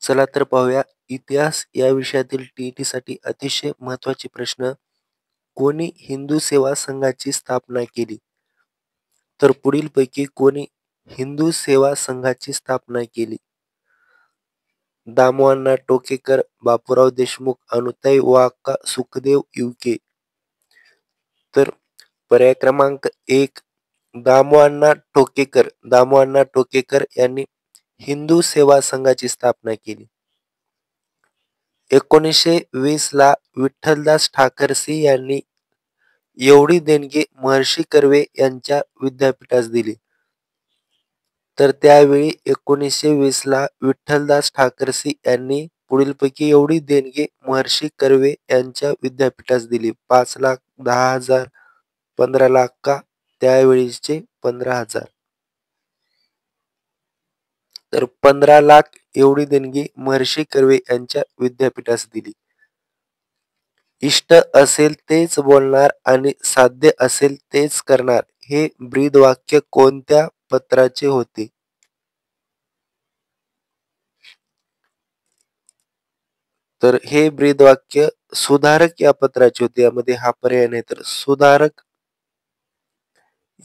चला तर पाहूया इतिहास या विषयातील टी साठी अतिशय महत्त्वाचे प्रश्न. कोणी हिंदू सेवा संघाची स्थापना केली? तर पुढीलपैकी कोणी हिंदू सेवा संघाची स्थापना केली? दामोअण्णा टोकेकर, बापूराव देशमुख, अनुताई वाका, सुखदेव उईके. तर पर्याय क्रमांक 1 दामोअण्णा टोकेकर. दामोअण्णा टोकेकर यांनी हिंदू सेवा संघाची स्थापना केली. 1920 ला विठ्ठलदास ठाकरसी यांनी एवढी देणगी महर्षी कर्वे यांच्या विद्यापीठास दिली. तर त्यावेळी 1920 ला विठ्ठलदास ठाकरसी यांनी पुढीलपैकी एवढी देणगी महर्षी कर्वे यांच्या विद्यापीठास दिली. 5 लाख, 10,000, 15 लाख का त्यावेळीचे 15,000. तर 15 लाख एवढी देणगी महर्षी कर्वे यांच्या विद्यापीठास दिली. इष्ट असेल तेच बोलणार आणि साध्य असेल तेच करणार हे ब्रीदवाक्य कोणत्या पत्राचे होते? तर हे ब्रीदवाक्य सुधारक या पत्राचे होते. यामध्ये हा पर्याय नाही, तर सुधारक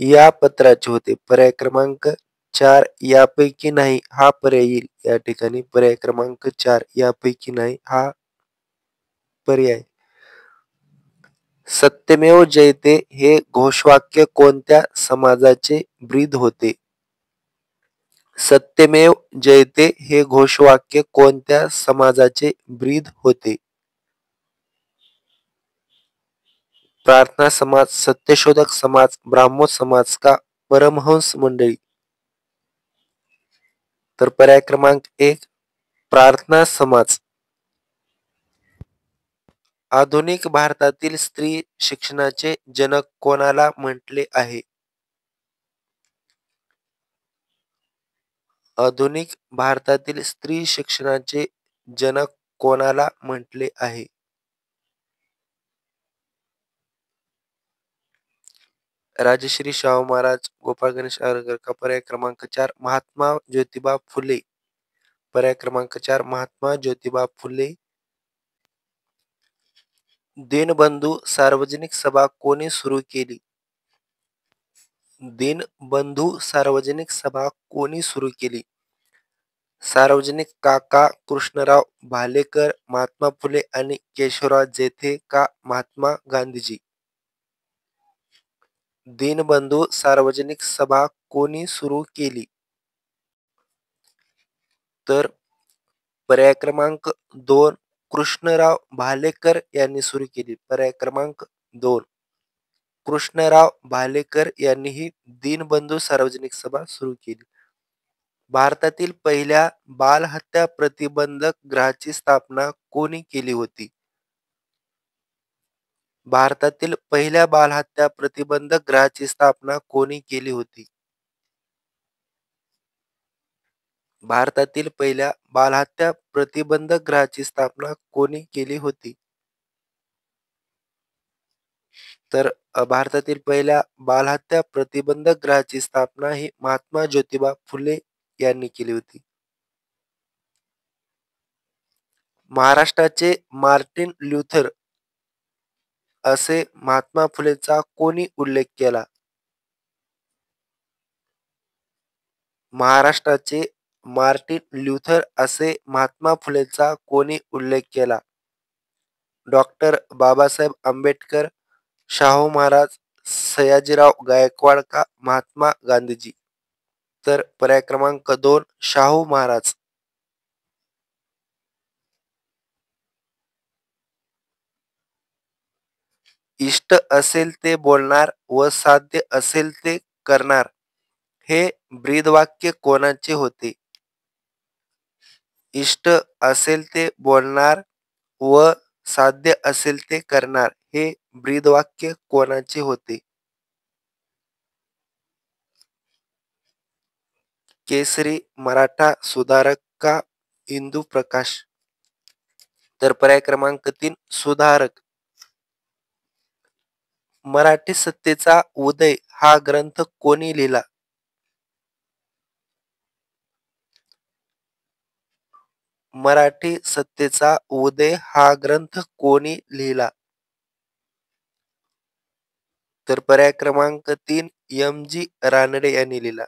या पत्राचे होते. पर्याय क्रमांक 4 यापैकी नाही हा पर्याय येईल. या ठिकाणी पर्याय क्रमांक 4 यापैकी नाही हा पर्याय. सत्यमेव जयते हे घोषवाक्य कोणत्या समाजाचे ब्रीद होते? सत्यमेव जयते हे घोषवाक्य कोणत्या समाजाचे ब्रीद होते? प्रार्थना समाज, सत्यशोधक समाज, ब्राह्मो समाज का परमहंस मंडळी? तर पर्याय क्रमांक 1 प्रार्थना समाज. आधुनिक भारतातील स्त्री शिक्षणाचे जनक कोणाला म्हटले आहे? आधुनिक भारतातील स्त्री शिक्षणाचे जनक कोणाला म्हटले आहे? राजश्री शाहू महाराज, गोपाळ गणेश आगरकर का पर्याय क्रमांक 4 महात्मा ज्योतिबा फुले? पर्याय क्रमांक 4 महात्मा ज्योतिबा फुले. दीनबंधू सार्वजनिक सभा कोणी सुरू केली? दीनबंधू सार्वजनिक सभा कोणी सुरू केली? सार्वजनिक काका कृष्णराव भालेकर, महात्मा फुले आणि केशवराव जेथे का महात्मा गांधीजी? दीनबंधू सार्वजनिक सभा कोणी सुरू केली? तर पर्याय क्रमांक 2 कृष्णराव भालेकर यांनी सुरू केली. पर्याय क्रमांक 2 कृष्णराव भालेकर यांनी ही दीनबंधू सार्वजनिक सभा सुरू केली. भारतातील पहिल्या बालहत्या प्रतिबंधक गृहाची स्थापना कोणी केली होती? भारतातील पहिल्या बालहत्या प्रतिबंधक गृहाची स्थापना कोणी केली होती? भारतातील पहिल्या बालहत्या प्रतिबंधक गृहाची स्थापना कोणी केली होती? तर भारतातील पहिल्या बालहत्या प्रतिबंधक गृहाची स्थापना ही महात्मा ज्योतिबा फुले यांनी केली होती. महाराष्ट्राचे मार्टिन ल्यूथर असे महात्मा फुलेचा कोणी उल्लेख केला? महाराष्ट्राचे मार्टिन ल्यूथर असे महात्मा फुलेचा कोणी उल्लेख केला? डॉक्टर बाबासाहेब आंबेडकर, शाहू महाराज, सयाजीराव गायकवाड का महात्मा गांधीजी? तर पर्याय क्रमांक 2 शाहू महाराज. इष्ट असेल ते बोलणार व साध्य असेल ते करणार हे ब्रीदवाक्य कोणाचे होते? इष्ट असेल ते बोलणार व साध्य असेल ते करणार हे ब्रीदवाक्य कोणाचे होते? केसरी, मराठा, सुधारक का इंदू प्रकाश? तर पर्याय क्रमांक 3 सुधारक. मराठी सत्तेचा उदय हा ग्रंथ कोणी लिहिला? मराठी सत्तेचा उदय हा ग्रंथ कोणी लिहिला? तर पर्याय क्रमांक 3 एम.जी. रानडे यांनी लिहिला.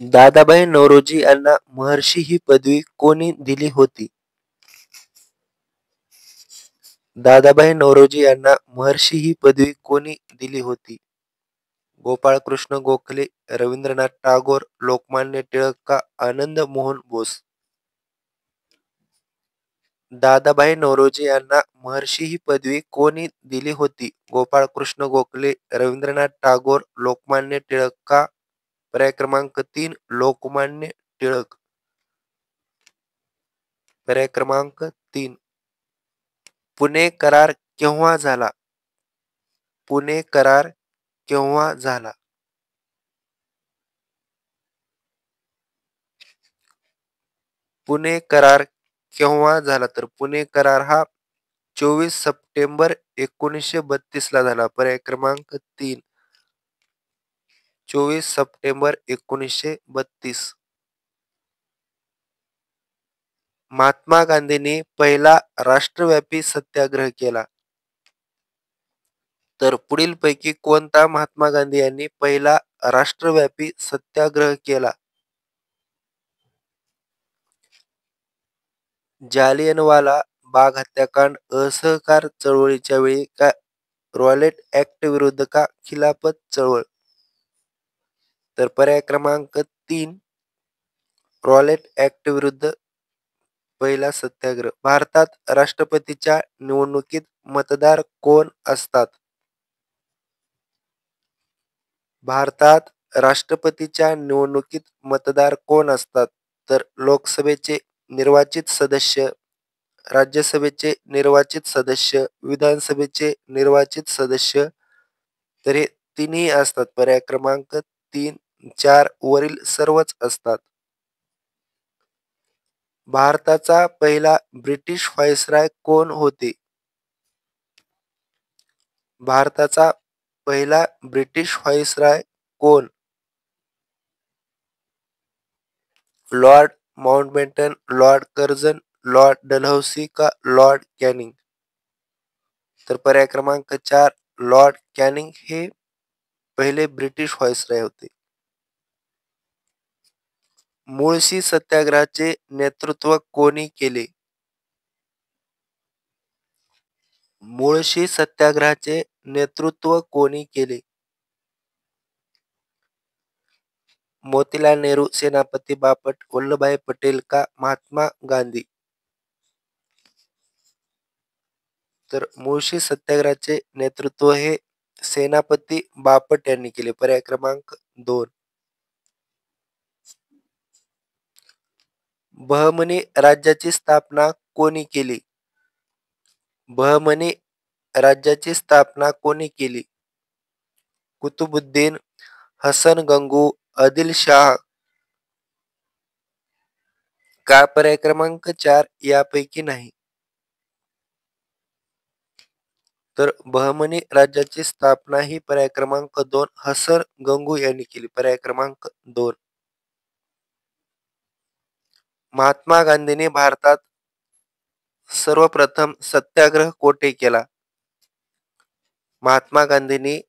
दादाभाई नौरोजी यांना महर्षी ही पदवी कोणी दिली होती? दादाभाई नौरोजी यांना महर्षी ही पदवी कोणी दिली होती? गोपाळकृष्ण गोखले, रवींद्रनाथ टागोर, लोकमान्य टिळक का आनंद मोहन बोस? दादाभाई नौरोजी यांना महर्षी ही पदवी कोणी दिली होती? गोपाळकृष्ण गोखले, रवींद्रनाथ टागोर, लोकमान्य टिळक का? पर्याय क्रमांक 3 लोकमान्य टिळक. पर्याय क्रमांक 3 पुणे करार केव्हा झाला? पुणे करार केव्हा झाला? पुणे करार केव्हा झाला? तर पुणे करार हा 24 सप्टेंबर 1932 ला झाला. पर्याय क्रमांक 3 24 सप्टेंबर 1932. महात्मा गांधींनी पहिला राष्ट्रव्यापी सत्याग्रह केला. तर पुढीलपैकी कोणता महात्मा गांधी यांनी पहिला राष्ट्रव्यापी सत्याग्रह केला? जालियनवाला बाग हत्याकांड, असहकार चळवळीच्या वेळी का रॉलेट ऍक्ट विरुद्ध का खिलाफत चळवळ? तर पर्याय क्रमांक 3 रॉलेट ऍक्ट विरुद्ध पहिला सत्याग्रह. भारतात राष्ट्रपतीच्या निवडणुकीत मतदार कोण असतात? भारतात राष्ट्रपतीच्या निवडणुकीत मतदार कोण असतात? तर लोकसभेचे निर्वाचित सदस्य, राज्यसभेचे निर्वाचित सदस्य, विधानसभेचे निर्वाचित सदस्य. तर हे तिन्ही असतात. पर्याय क्रमांक 3, 4 वरील सर्वच असतात. भारताचा पहिला ब्रिटिश व्हाईसरॉय कोण होते? भारताचा पहिला ब्रिटिश व्हाईसरॉय कोण? Lord Mountbatten, Lord Curzon, Lord Dalhousie का लॉर्ड कॅनिंग? तर पर्याय क्रमांक 4 लॉर्ड कॅनिंग हे पहिले ब्रिटिश व्हाईसरॉय होते. मुळशी सत्याग्रहाचे नेतृत्व कोणी केले? मुळशी सत्याग्रहाचे नेतृत्व कोणी केले? मोतीलाल नेहरू, सेनापती बापट, वल्लभभाई पटेल का महात्मा गांधी? तर मुळशी सत्याग्रहाचे नेतृत्व हे सेनापती बापट यांनी केले. पर्याय क्रमांक 2. बहमनी राज्याची स्थापना कोणी केली? बहमनी राज्याची स्थापना कोणी केली? कुतुबुद्दीन, हसन गंगू, आदिलशाह का? पर्याय क्रमांक 4 यापैकी नाही. तर बहमनी राज्याची स्थापना ही पर्याय क्रमांक 2 हसन गंगू यांनी केली. पर्याय क्रमांक 2. महात्मा गांधींनी भारतात सर्वप्रथम सत्याग्रह कोठे केला? महात्मा गांधींनी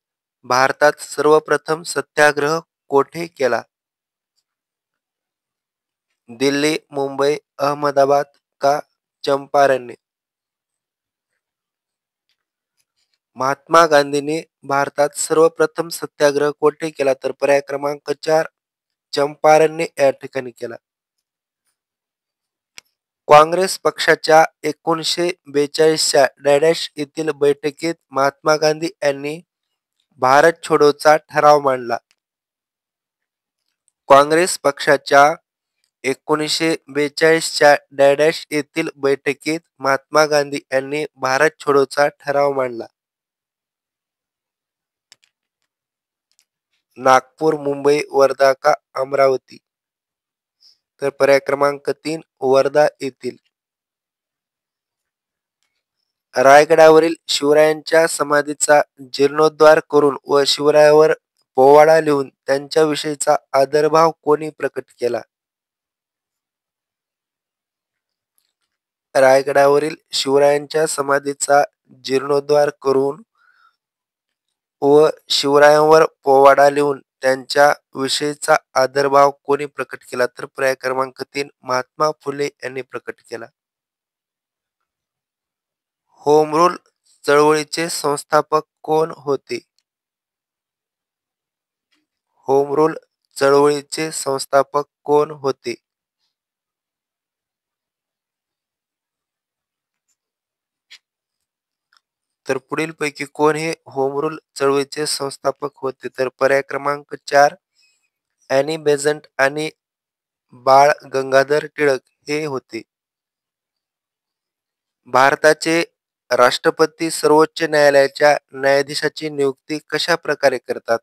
भारतात सर्वप्रथम सत्याग्रह कोठे केला? दिल्ली, मुंबई, अहमदाबाद का चंपारण्य? महात्मा गांधींनी भारतात सर्वप्रथम सत्याग्रह कोठे केला? तर पर्याय क्रमांक 4 चंपारण्य या ठिकाणी केला. काँग्रेस पक्षाच्या 1942च्या डॅश येथील बैठकीत महात्मा गांधी यांनी भारत छोडोचा ठराव मांडला. काँग्रेस पक्षाच्या 1942च्या डॅश येथील बैठकीत महात्मा गांधी यांनी भारत छोडोचा ठराव मांडला. नागपूर, मुंबई, वर्धा का अमरावती? तर पर्याय क्रमांक 3 वर्धा येथील. रायगडावरील शिवरायांच्या समाधीचा जीर्णोद्धार करून व शिवरायावर पोवाडा लिहून त्यांच्याविषयीचा आदरभाव कोणी प्रकट केला? रायगडावरील शिवरायांच्या समाधीचा जीर्णोद्धार करून व शिवरायांवर पोवाडा लिहून त्यांच्या विषयीचा आदरभाव कोणी प्रकट केला? तर पर्याय क्रमांक 3 महात्मा फुले यांनी प्रकट केला. होम रूल चळवळीचे संस्थापक कोण होते? होम रूल चळवळीचे संस्थापक कोण होते? तर पुढीलपैकी कोण हे होम रूल चळवळीचे संस्थापक होते? तर पर्याय क्रमांक 4 ॲनी बेझंट आणि बाळ गंगाधर टिळक हे होते. भारताचे राष्ट्रपती सर्वोच्च न्यायालयाच्या न्यायाधीशाची नियुक्ती कशा प्रकारे करतात?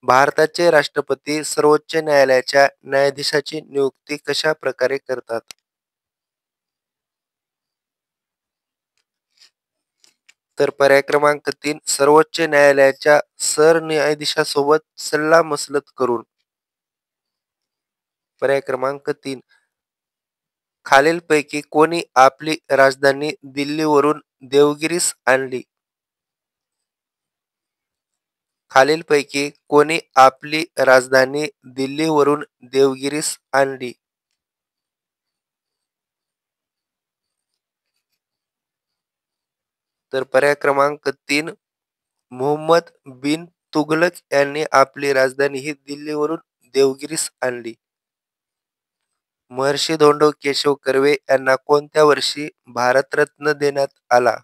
भारताचे राष्ट्रपती सर्वोच्च न्यायालयाच्या न्यायाधीशाची नियुक्ती कशा प्रकारे करतात? तर पर्याय क्रमांक 3 सर्वोच्च न्यायालयाच्या सरन्यायाधीशासोबत सल्लामसलत करून. पर्याय क्रमांक 3 खालीलपैकी कोणी आपली राजधानी दिल्लीवरून देवगिरीस आणली? खालीलपैकी कोणी आपली राजधानी दिल्लीवरून देवगिरीस आणली? तर पर्याय क्रमांक 3 मुहम्मद बिन तुघलक यांनी आपली राजधानी ही दिल्लीवरून देवगिरीस आणली. महर्षी धोंडो केशव कर्वे यांना कोणत्या वर्षी भारतरत्न देण्यात आला?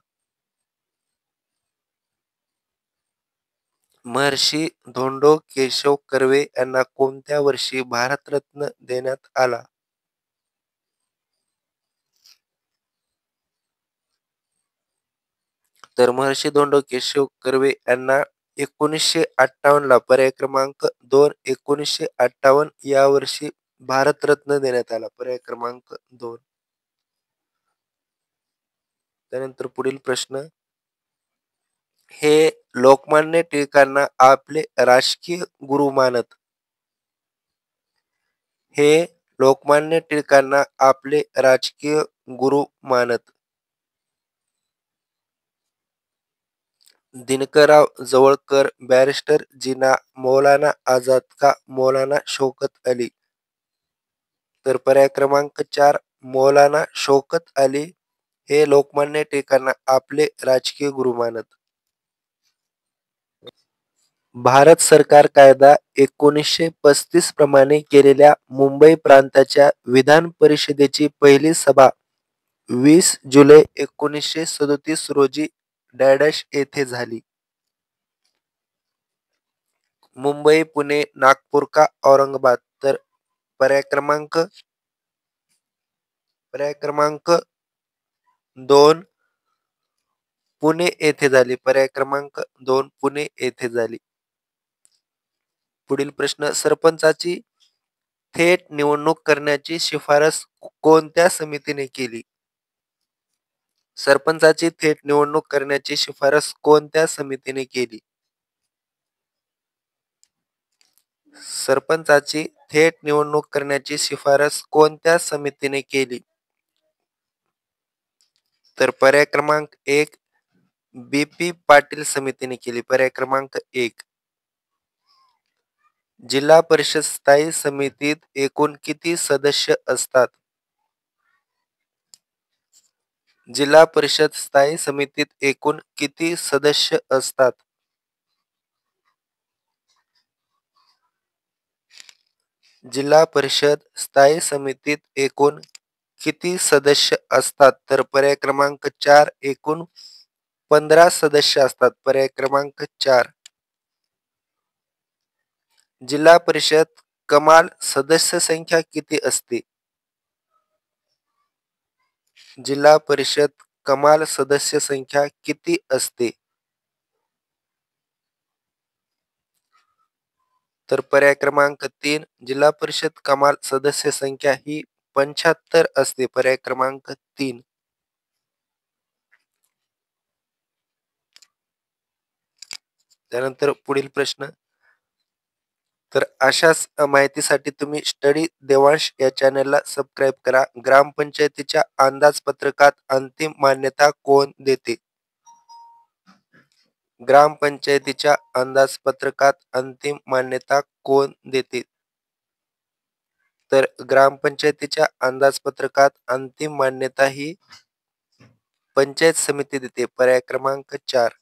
महर्षी धोंडो केशव कर्वे यांना कोणत्या वर्षी भारतरत्न देण्यात आला? तर महर्षी धोंडो केशव कर्वे यांना 1958 ला पर्याय क्रमांक 2 1958 या वर्षी भारतरत्न देण्यात आला. पर्याय क्रमांक 2. त्यानंतर पुढील प्रश्न. हे लोकमान्य टिळकांना आपले राजकीय गुरु मानत. हे लोकमान्य टिळकांना आपले राजकीय गुरु मानत. दिनकरराव जवळकर, बॅरिस्टर जिना, मौलाना आझाद का मौलाना शौकत अली? तर पर्याय क्रमांक 4 मौलाना शौकत अली हे लोकमान्य टिळकांना आपले राजकीय गुरु मानत. भारत सरकार कायदा 1935 प्रमाणे केलेल्या मुंबई प्रांताच्या विधान परिषदेची पहिली सभा 20 जुलै 1937 रोजी डॅश येथे झाली. मुंबई, पुणे, नागपूर का औरंगाबाद? तर पर्याय क्रमांक 2 पुणे येथे झाली. पर्याय क्रमांक 2 पुणे येथे झाली. पुढील प्रश्न. सरपंचाची थेट निवडणूक करण्याची शिफारस कोणत्या समितीने केली? सरपंचाची थेट निवडणूक करण्याची शिफारस कोणत्या समितीने केली? सरपंचाची थेट निवडणूक करण्याची शिफारस कोणत्या समितीने केली? तर पर्याय क्रमांक 1 बी.पी. पाटील समितीने केली. पर्याय क्रमांक 1. जिल्हा परिषद स्थायी समितीत एकूण किती सदस्य असतात? जिल्हा परिषद स्थायी समितीत एकूण किती सदस्य असतात? जिल्हा परिषद स्थायी समितीत एकूण किती सदस्य असतात? तर पर्याय क्रमांक 4 एकूण 15 सदस्य असतात. पर्याय क्रमांक 4. जिल्हा परिषद कमाल सदस्य संख्या किती असते? जिल्हा परिषद कमाल सदस्य संख्या किती असते? तर पर्याय क्रमांक 3 जिल्हा परिषद कमाल सदस्य संख्या ही 75 असते. पर्याय क्रमांक 3. त्यानंतर पुढील प्रश्न, तर अशाच माहितीसाठी तुम्ही स्टडी देवांश या चॅनलला सबस्क्राईब करा. ग्रामपंचायतीच्या अंदाजपत्रकात अंतिम मान्यता कोण देते? ग्रामपंचायतीच्या अंदाजपत्रकात अंतिम मान्यता कोण देते? तर ग्रामपंचायतीच्या अंदाजपत्रकात अंतिम मान्यता ही पंचायत समिती देते. पर्याय क्रमांक 4.